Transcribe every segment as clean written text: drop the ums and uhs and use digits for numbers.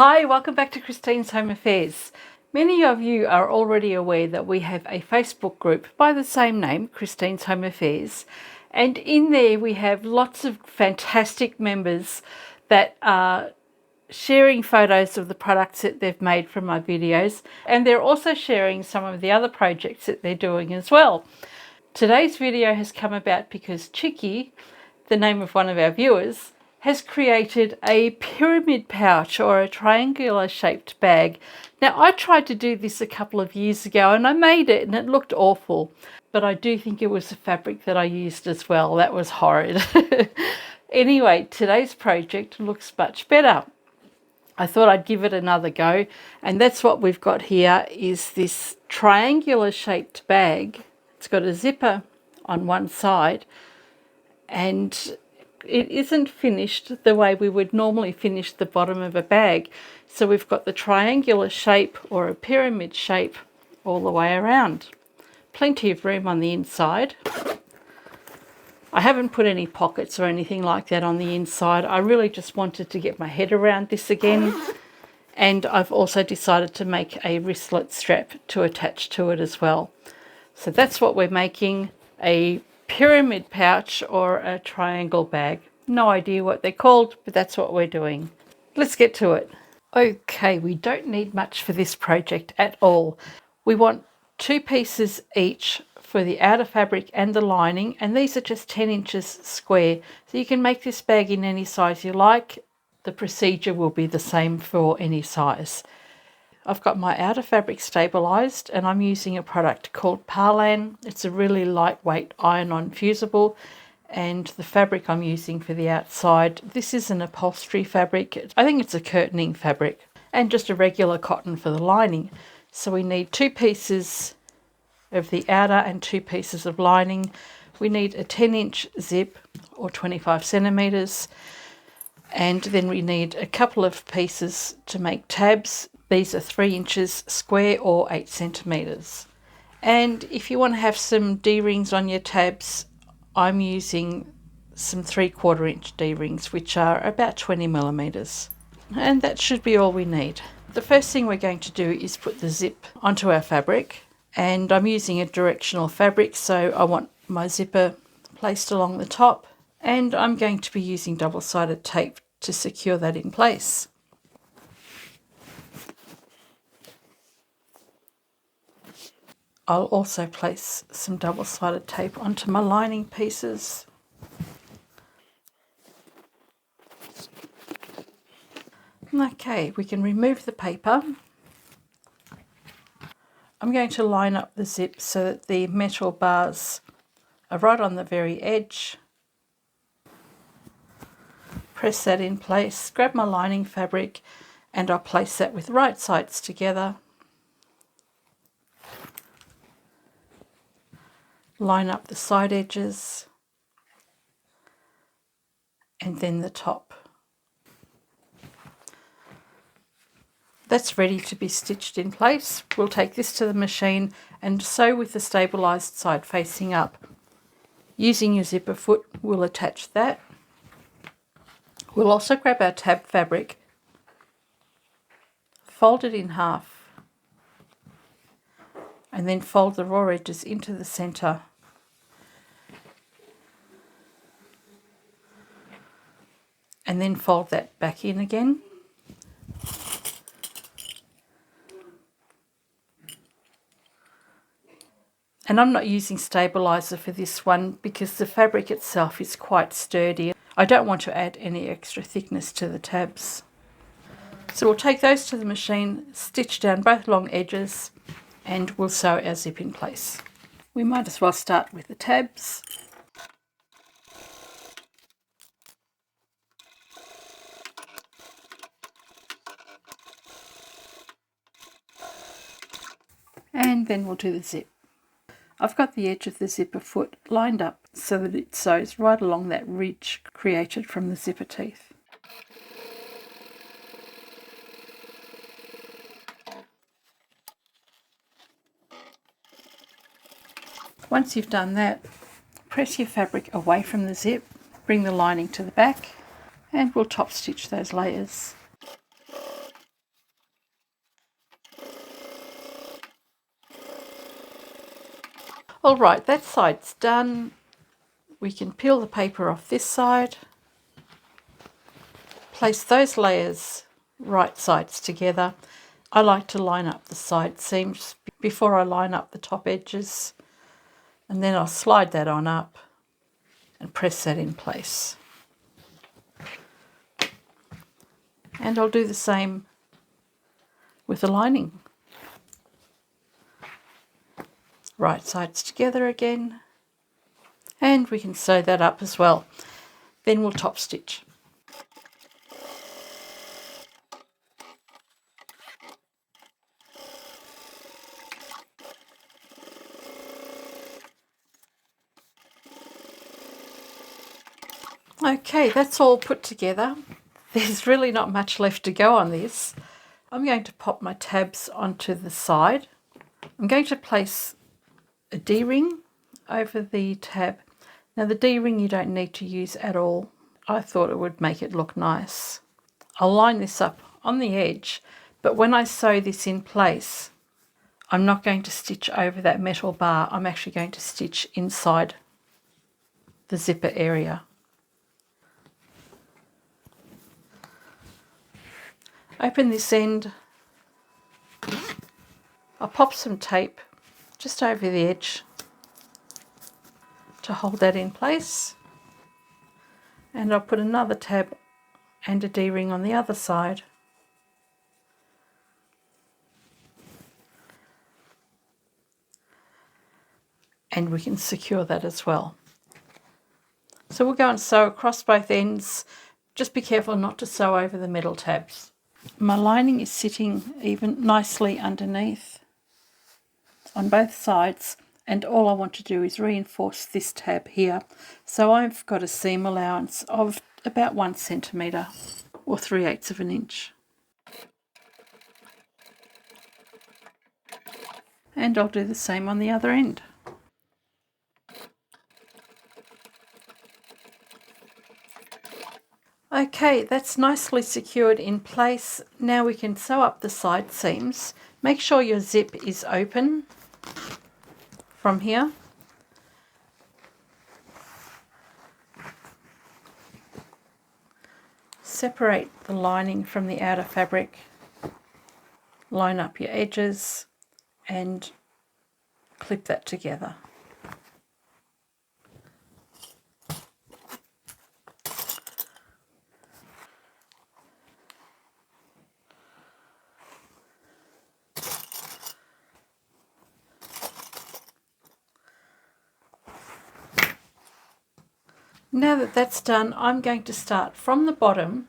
Hi, welcome back to Christine's Home Affairs. Many of you are already aware that we have a Facebook group by the same name, Christine's Home Affairs, and in there we have lots of fantastic members that are sharing photos of the products that they've made from my videos, and they're also sharing some of the other projects that they're doing as well. Today's video has come about because Chicky, the name of one of our viewers, has created a pyramid pouch or a triangular shaped bag. Now, I tried to do this a couple of years ago and I made it and it looked awful, but I do think it was the fabric that I used as well. That was horrid. Anyway, today's project looks much better. I thought I'd give it another go, and that's what we've got here is this triangular shaped bag. It's got a zipper on one side and it isn't finished the way we would normally finish the bottom of a bag. So we've got the triangular shape or a pyramid shape all the way around. Plenty of room on the inside. I haven't put any pockets or anything like that on the inside. I really just wanted to get my head around this again. And I've also decided to make a wristlet strap to attach to it as well. So that's what we're making, a pyramid pouch or a triangle bag. No idea what they're called, but that's what we're doing. Let's get to it. Okay, we don't need much for this project at all. We want 2 pieces each for the outer fabric and the lining, and these are just 10 inches square. So you can make this bag in any size you like. The procedure will be the same for any size. I've got my outer fabric stabilized and I'm using a product called Parlan. It's a really lightweight iron-on fusible, and the fabric I'm using for the outside, this is an upholstery fabric. I think it's a curtaining fabric, and just a regular cotton for the lining. So we need 2 pieces of the outer and 2 pieces of lining. We need a 10-inch zip or 25 centimeters, and then we need a couple of pieces to make tabs. These are 3 inches square or 8 centimeters. And if you want to have some D-rings on your tabs, I'm using some 3/4 inch D-rings, which are about 20 millimeters. And that should be all we need. The first thing we're going to do is put the zip onto our fabric. And I'm using a directional fabric, so I want my zipper placed along the top. And I'm going to be using double-sided tape to secure that in place. I'll also place some double-sided tape onto my lining pieces. Okay, we can remove the paper. I'm going to line up the zip so that the metal bars are right on the very edge. Press that in place, grab my lining fabric, and I'll place that with right sides together. Line up the side edges and then the top. That's ready to be stitched in place. We'll take this to the machine and sew with the stabilised side facing up. Using your zipper foot, we'll attach that. We'll also grab our tab fabric, fold it in half, and then fold the raw edges into the centre. And then fold that back in again. And I'm not using stabiliser for this one because the fabric itself is quite sturdy. I don't want to add any extra thickness to the tabs. So we'll take those to the machine, stitch down both long edges, and we'll sew our zip in place. We might as well start with the tabs. And then we'll do the zip. I've got the edge of the zipper foot lined up so that it sews right along that ridge created from the zipper teeth. Once you've done that, press your fabric away from the zip, bring the lining to the back, and we'll top stitch those layers. All right, that side's done. We can peel the paper off this side. Place those layers right sides together. I like to line up the side seams before I line up the top edges, and then I'll slide that on up and press that in place. And I'll do the same with the lining. Right sides together again, and we can sew that up as well. Then we'll top stitch. Okay, that's all put together. There's really not much left to go on this. I'm going to pop my tabs onto the side. I'm going to place a D-ring over the tab. Now the D-ring you don't need to use at all. I thought it would make it look nice. I'll line this up on the edge, but when I sew this in place, I'm not going to stitch over that metal bar. I'm actually going to stitch inside the zipper area. Open this end. I'll pop some tape just over the edge to hold that in place, and I'll put another tab and a D-ring on the other side. And we can secure that as well. So we'll go and sew across both ends. Just be careful not to sew over the metal tabs. My lining is sitting even nicely underneath on both sides, and all I want to do is reinforce this tab here. So I've got a seam allowance of about 1 centimetre or 3/8 of an inch. And I'll do the same on the other end. Okay, that's nicely secured in place. Now we can sew up the side seams. Make sure your zip is open from here. Separate the lining from the outer fabric. Line up your edges and clip that together. Now that that's done, I'm going to start from the bottom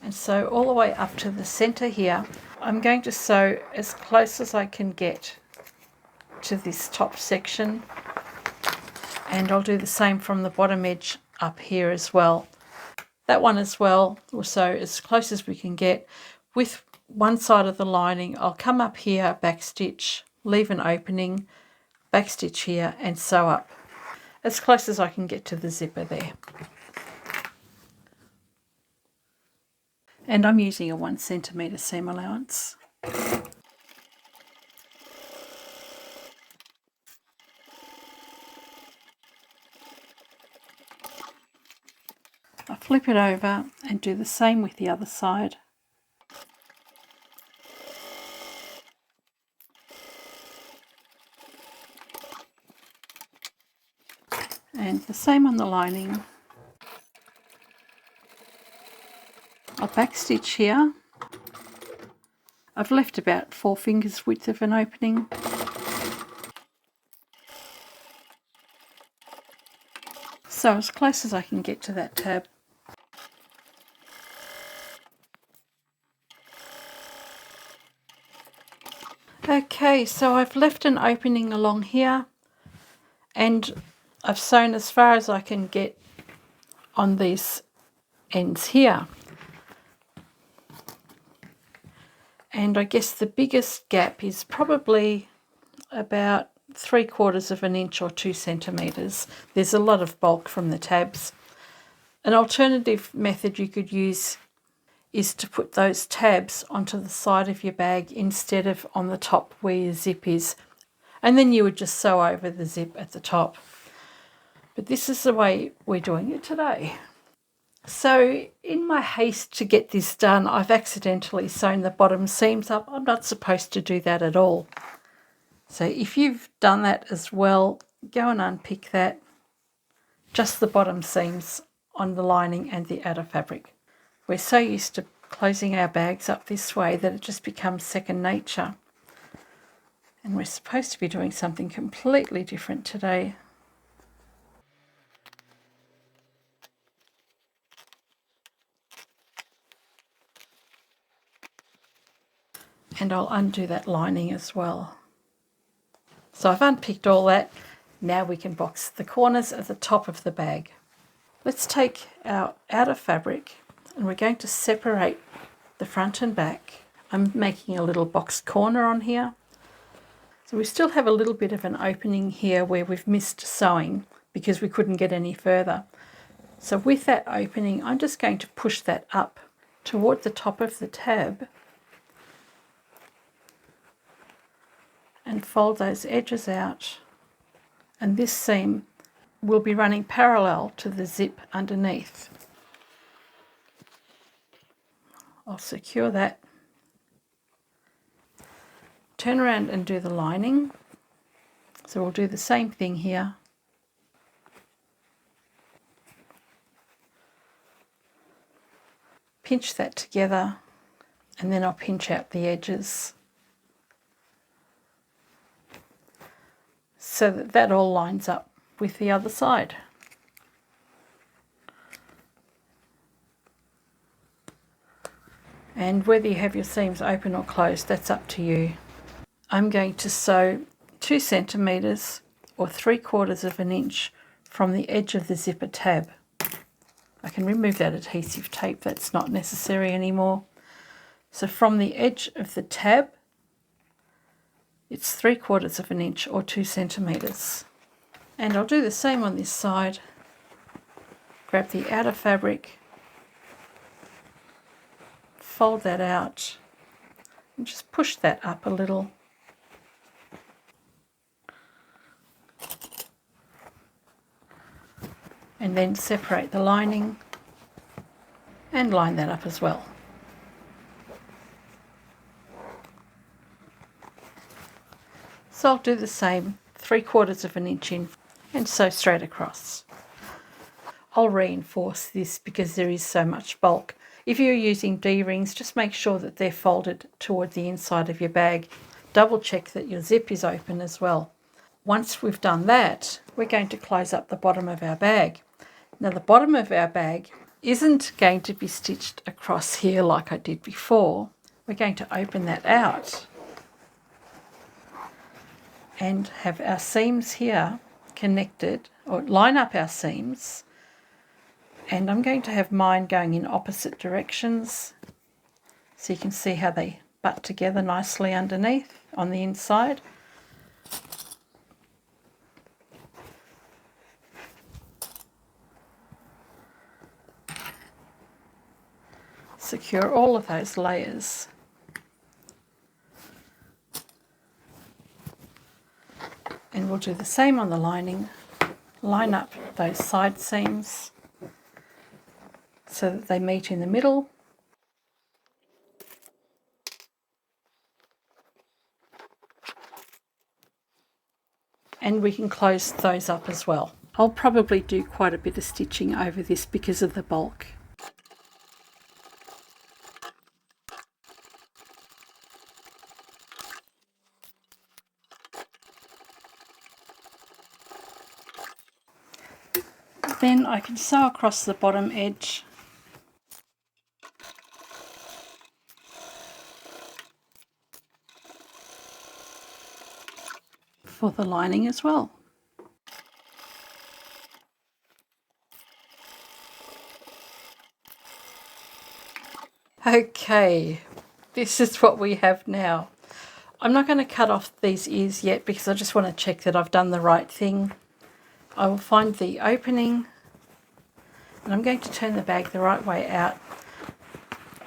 and sew all the way up to the center here. I'm going to sew as close as I can get to this top section, and I'll do the same from the bottom edge up here as well. That one as well, we'll sew as close as we can get. With one side of the lining, I'll come up here, backstitch, leave an opening, backstitch here and sew up as close as I can get to the zipper there. And I'm using a 1 centimetre seam allowance. I flip it over and do the same with the other side. And the same on the lining. I'll backstitch here. I've left about 4 fingers width of an opening. So as close as I can get to that tab. Okay, so I've left an opening along here and I've sewn as far as I can get on these ends here. And I guess the biggest gap is probably about 3/4 of an inch or 2 centimetres. There's a lot of bulk from the tabs. An alternative method you could use is to put those tabs onto the side of your bag instead of on the top where your zip is. And then you would just sew over the zip at the top. But this is the way we're doing it today. So in my haste to get this done, I've accidentally sewn the bottom seams up. I'm not supposed to do that at all. So if you've done that as well, go and unpick that. Just the bottom seams on the lining and the outer fabric. We're so used to closing our bags up this way that it just becomes second nature. And we're supposed to be doing something completely different today. And I'll undo that lining as well. So I've unpicked all that. Now we can box the corners at the top of the bag. Let's take our outer fabric and we're going to separate the front and back. I'm making a little boxed corner on here. So we still have a little bit of an opening here where we've missed sewing because we couldn't get any further. So with that opening, I'm just going to push that up toward the top of the tab and fold those edges out. And this seam will be running parallel to the zip underneath. I'll secure that. Turn around and do the lining. So we'll do the same thing here. Pinch that together and then I'll pinch out the edges so that that all lines up with the other side. And whether you have your seams open or closed, that's up to you. I'm going to sew 2 centimeters or 3/4 of an inch from the edge of the zipper tab. I can remove that adhesive tape, that's not necessary anymore. So from the edge of the tab, it's 3/4 of an inch or 2 centimeters. And I'll do the same on this side. Grab the outer fabric, fold that out, and just push that up a little. And then separate the lining and line that up as well. So I'll do the same, 3/4 of an inch in and sew straight across. I'll reinforce this because there is so much bulk. If you're using D-rings, just make sure that they're folded toward the inside of your bag. Double check that your zip is open as well. Once we've done that, we're going to close up the bottom of our bag. Now the bottom of our bag isn't going to be stitched across here like I did before. We're going to open that out and have our seams here connected, or line up our seams. And I'm going to have mine going in opposite directions so you can see how they butt together nicely underneath on the inside. Secure all of those layers. And we'll do the same on the lining. Line up those side seams so that they meet in the middle. And we can close those up as well. I'll probably do quite a bit of stitching over this because of the bulk. Then I can sew across the bottom edge for the lining as well. Okay, this is what we have now. I'm not going to cut off these ears yet because I just want to check that I've done the right thing. I will find the opening and I'm going to turn the bag the right way out.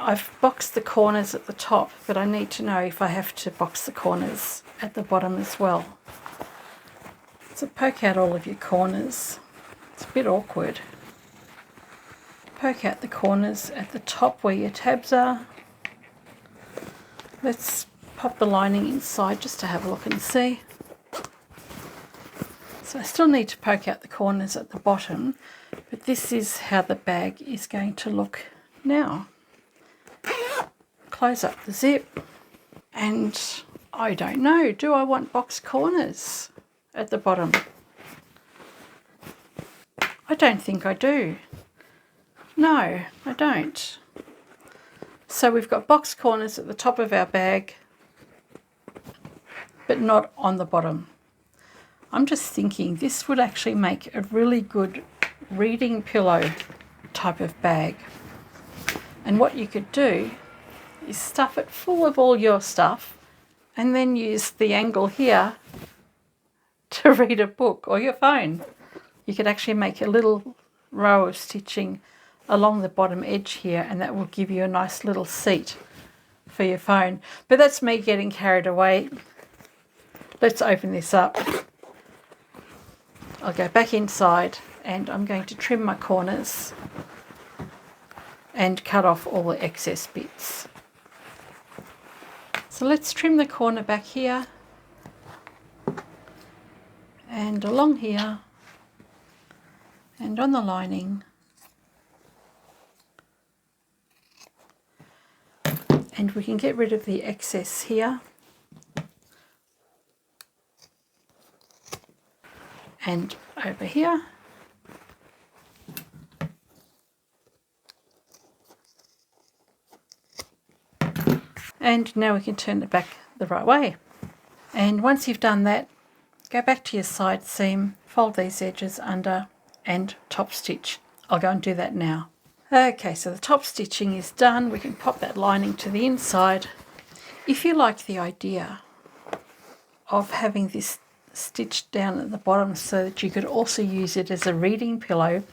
I've boxed the corners at the top, but I need to know if I have to box the corners at the bottom as well. So poke out all of your corners. It's a bit awkward. Poke out the corners at the top where your tabs are. Let's pop the lining inside just to have a look and see. So I still need to poke out the corners at the bottom, but this is how the bag is going to look now. Close up the zip, and I don't know, do I want box corners at the bottom? I don't think I do. No, I don't. So we've got box corners at the top of our bag, but not on the bottom. I'm just thinking this would actually make a really good reading pillow type of bag. And what you could do is stuff it full of all your stuff and then use the angle here to read a book or your phone. You could actually make a little row of stitching along the bottom edge here, and that will give you a nice little seat for your phone. But that's me getting carried away. Let's open this up. I'll go back inside and I'm going to trim my corners and cut off all the excess bits. So let's trim the corner back here and along here and on the lining. And we can get rid of the excess here. And over here. And now we can turn it back the right way. And once you've done that, go back to your side seam, fold these edges under and top stitch. I'll go and do that now. Okay, so the top stitching is done. We can pop that lining to the inside. If you like the idea of having this stitched down at the bottom so that you could also use it as a reading pillow,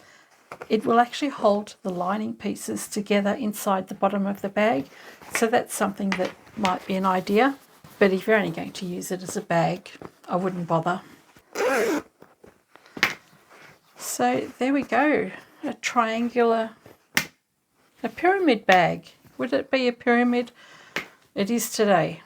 it will actually hold the lining pieces together inside the bottom of the bag. So that's something that might be an idea. But if you're only going to use it as a bag, I wouldn't bother. So there we go, a triangular, a pyramid bag. Would it be a pyramid? It is today.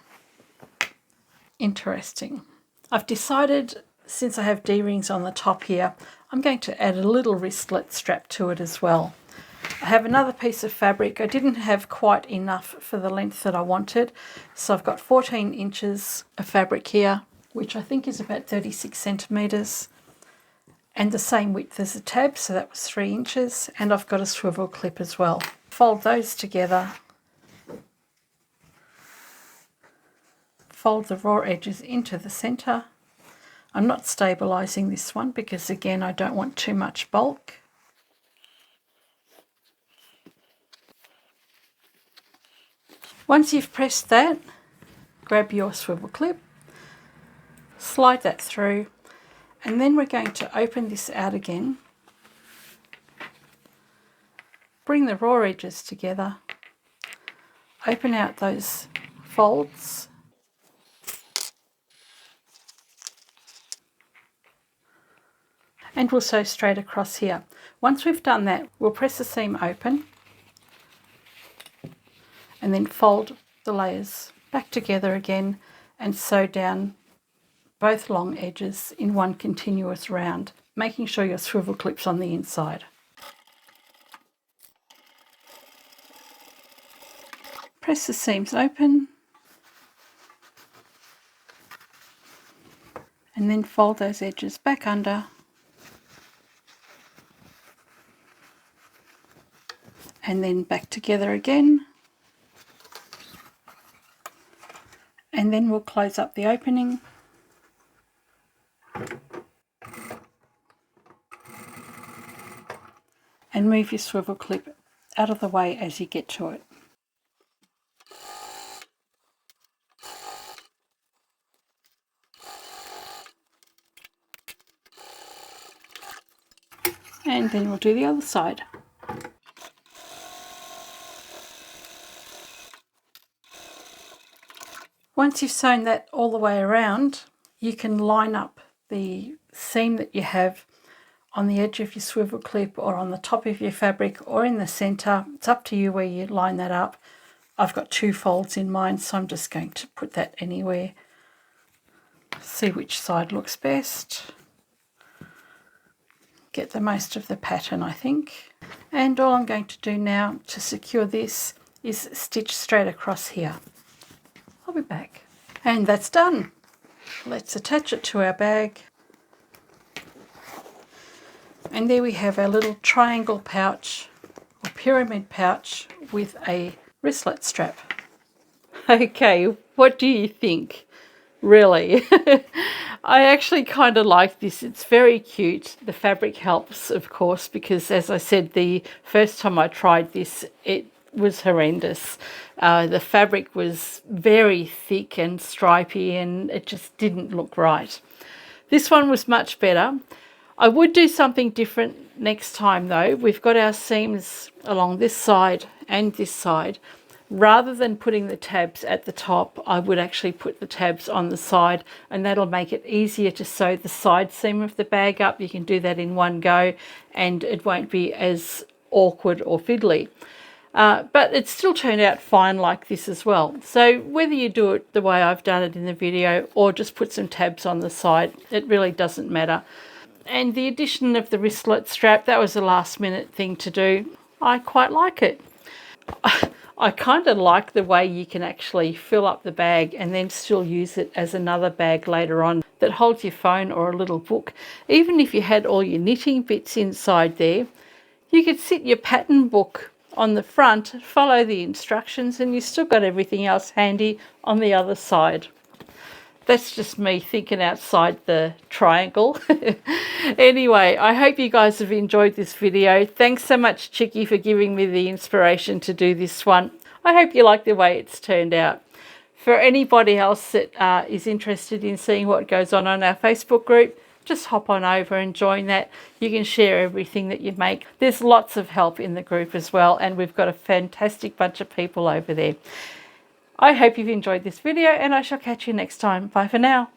Interesting. I've decided, since I have D-rings on the top here, I'm going to add a little wristlet strap to it as well. I have another piece of fabric. I didn't have quite enough for the length that I wanted, so I've got 14 inches of fabric here, which I think is about 36 centimetres, and the same width as the tab, so that was 3 inches, and I've got a swivel clip as well. Fold those together, fold the raw edges into the centre. I'm not stabilising this one because, again, I don't want too much bulk. Once you've pressed that, grab your swivel clip, slide that through, and then we're going to open this out again. Bring the raw edges together, open out those folds, and we'll sew straight across here. Once we've done that, we'll press the seam open and then fold the layers back together again and sew down both long edges in one continuous round, making sure your swivel clip's on the inside. Press the seams open and then fold those edges back under and then back together again, and then we'll close up the opening and move your swivel clip out of the way as you get to it. And then we'll do the other side. Once you've sewn that all the way around, you can line up the seam that you have on the edge of your swivel clip or on the top of your fabric or in the center. It's up to you where you line that up. I've got 2 folds in mine, so I'm just going to put that anywhere. See which side looks best. Get the most of the pattern, I think. And all I'm going to do now to secure this is stitch straight across here. I'll be back. And that's done. Let's attach it to our bag. And there we have our little triangle pouch or pyramid pouch with a wristlet strap. Okay, what do you think? Really? I actually kind of like this. It's very cute. The fabric helps, of course, because as I said, the first time I tried this, it was horrendous. The fabric was very thick and stripy and it just didn't look right. This one was much better. I would do something different next time though. We've got our seams along this side and this side. Rather than putting the tabs at the top, I would actually put the tabs on the side, and that'll make it easier to sew the side seam of the bag up. You can do that in one go and it won't be as awkward or fiddly. But it still turned out fine like this as well. So whether you do it the way I've done it in the video or just put some tabs on the side, it really doesn't matter. And the addition of the wristlet strap, that was a last minute thing to do. I quite like it. I kind of like the way you can actually fill up the bag and then still use it as another bag later on that holds your phone or a little book. Even if you had all your knitting bits inside there, you could sit your pattern book on the front, follow the instructions, and you've still got everything else handy on the other side. That's just me thinking outside the triangle. Anyway, I hope you guys have enjoyed this video. Thanks so much, Chicky, for giving me the inspiration to do this one. I hope you like the way it's turned out. For anybody else that is interested in seeing what goes on our Facebook group, just hop on over and join that. You can share everything that you make. There's lots of help in the group as well, and we've got a fantastic bunch of people over there. I hope you've enjoyed this video, and I shall catch you next time. Bye for now.